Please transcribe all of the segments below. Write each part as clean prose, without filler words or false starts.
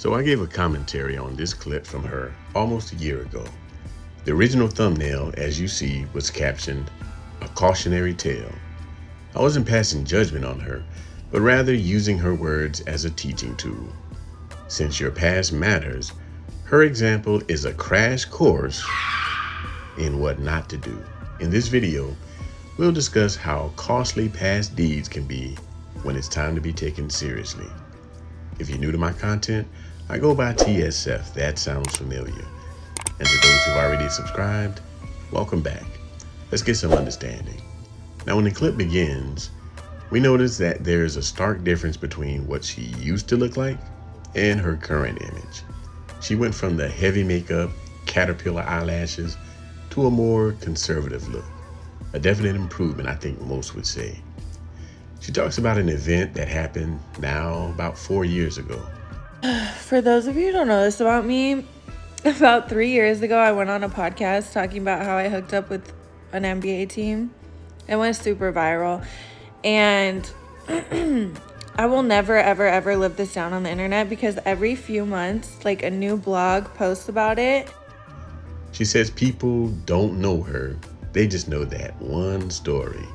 So I gave a commentary on this clip from her almost a year ago. The original thumbnail, as you see, was captioned, "A Cautionary Tale." I wasn't passing judgment on her, but rather using her words as a teaching tool. Since your past matters, her example is a crash course in what not to do. In this video, we'll discuss how costly past deeds can be when it's time to be taken seriously. If you're new to my content, I go by TSF, that sounds familiar. And to those who've already subscribed, welcome back. Let's get some understanding. Now, when the clip begins, we notice that there's a stark difference between what she used to look like and her current image. She went from the heavy makeup, caterpillar eyelashes, to a more conservative look. A definite improvement, I think most would say. She talks about an event that happened now about 4 years ago. For those of you who don't know this about me, about 3 years ago, I went on a podcast talking about how I hooked up with an NBA team. It went super viral. And I will never, ever, ever live this down on the internet because every few months, like a new blog posts about it. She says people don't know her. They just know that one story.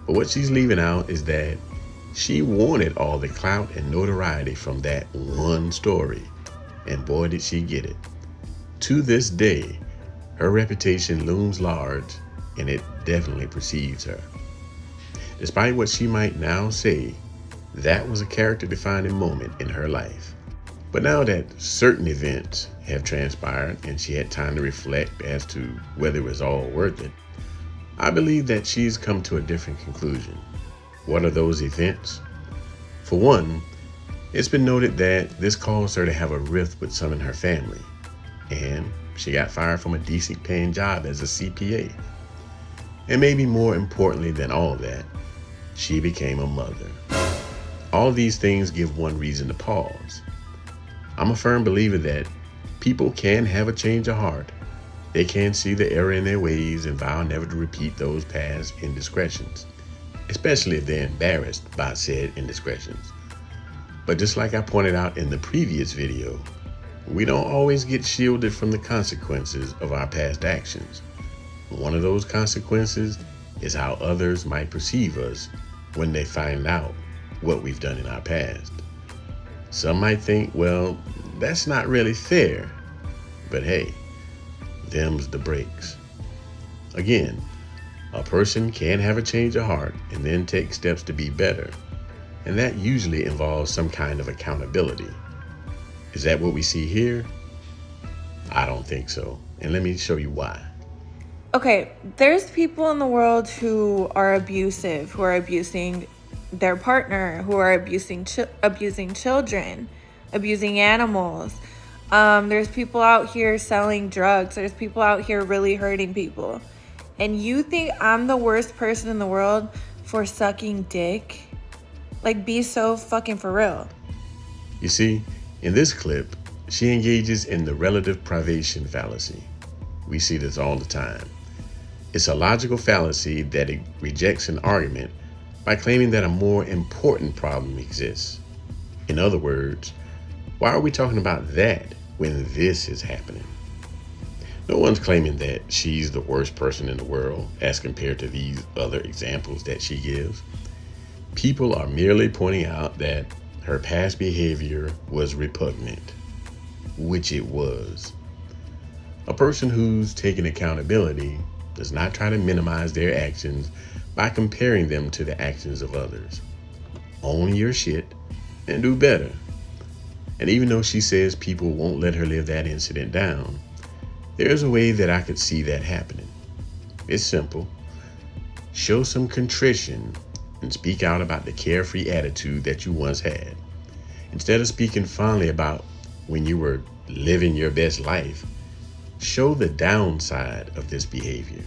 But what she's leaving out is that she wanted all the clout and notoriety from that one story. And boy, did she get it. To this day, her reputation looms large, and it definitely precedes her. Despite what she might now say, that was a character-defining moment in her life. But now that certain events have transpired and she had time to reflect as to whether it was all worth it, I believe that she's come to a different conclusion. What are those events? For one, it's been noted that this caused her to have a rift with some in her family, and she got fired from a decent paying job as a CPA. And maybe more importantly than all that, she became a mother. All these things give one reason to pause. I'm a firm believer that people can have a change of heart. They can see the error in their ways and vow never to repeat those past indiscretions, especially if they're embarrassed by said indiscretions. But just like I pointed out in the previous video, we don't always get shielded from the consequences of our past actions. One of those consequences is how others might perceive us when they find out what we've done in our past. Some might think, well, that's not really fair. But hey, them's the breaks. Again, a person can have a change of heart and then take steps to be better. And that usually involves some kind of accountability. Is that what we see here? I don't think so. And let me show you why. Okay, there's people in the world who are abusive, who are abusing their partner, who are abusing children, abusing animals. There's people out here selling drugs. There's people out here really hurting people. And you think I'm the worst person in the world for sucking dick? Like, be so fucking for real. You see, in this clip, she engages in the relative privation fallacy. We see this all the time. It's a logical fallacy that it rejects an argument by claiming that a more important problem exists. In other words, why are we talking about that when this is happening? No one's claiming that she's the worst person in the world as compared to these other examples that she gives. People are merely pointing out that her past behavior was repugnant, which it was. A person who's taking accountability does not try to minimize their actions by comparing them to the actions of others. Own your shit and do better. And even though she says people won't let her live that incident down, there's a way that I could see that happening. It's simple. Show some contrition and speak out about the carefree attitude that you once had. Instead of speaking fondly about when you were living your best life, show the downside of this behavior.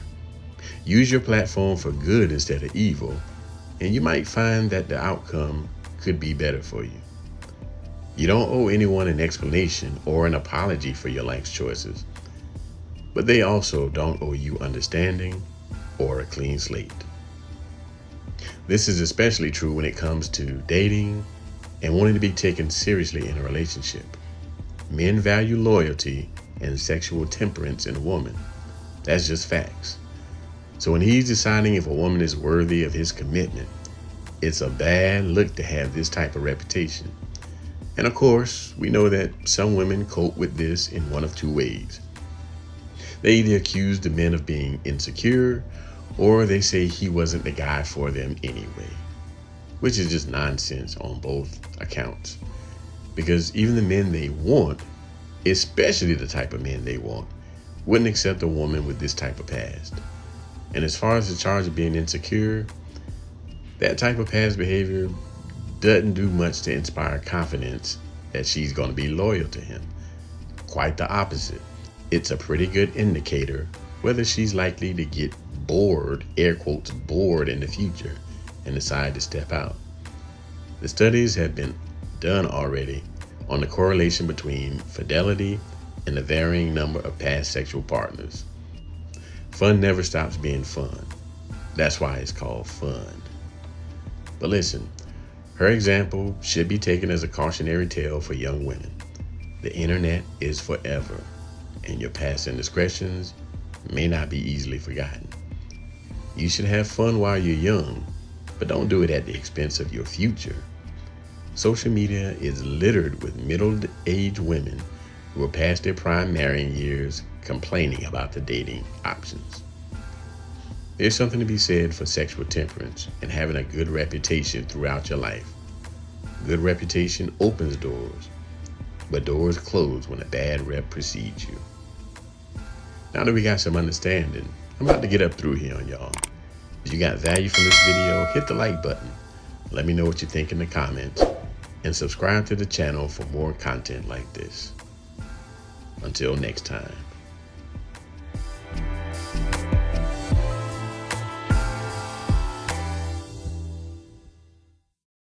Use your platform for good instead of evil, and you might find that the outcome could be better for you. You don't owe anyone an explanation or an apology for your life's choices, but they also don't owe you understanding or a clean slate. This is especially true when it comes to dating and wanting to be taken seriously in a relationship. Men value loyalty and sexual temperance in a woman. That's just facts. So when he's deciding if a woman is worthy of his commitment, it's a bad look to have this type of reputation. And of course, we know that some women cope with this in one of two ways. They either accuse the men of being insecure, or they say he wasn't the guy for them anyway, which is just nonsense on both accounts. Because even the men they want, especially the type of men they want, wouldn't accept a woman with this type of past. And as far as the charge of being insecure, that type of past behavior doesn't do much to inspire confidence that she's going to be loyal to him. Quite the opposite. It's a pretty good indicator whether she's likely to get bored, air quotes, bored in the future and decide to step out. The studies have been done already on the correlation between fidelity and the varying number of past sexual partners. Fun never stops being fun. That's why it's called fun. But listen, her example should be taken as a cautionary tale for young women. The internet is forever, and your past indiscretions may not be easily forgotten. You should have fun while you're young, but don't do it at the expense of your future. Social media is littered with middle-aged women who are past their prime marrying years complaining about the dating options. There's something to be said for sexual temperance and having a good reputation throughout your life. Good reputation opens doors, but doors close when a bad rep precedes you. Now that we got some understanding, I'm about to get up through here on y'all. If you got value from this video, hit the like button. Let me know what you think in the comments, and subscribe to the channel for more content like this. Until next time.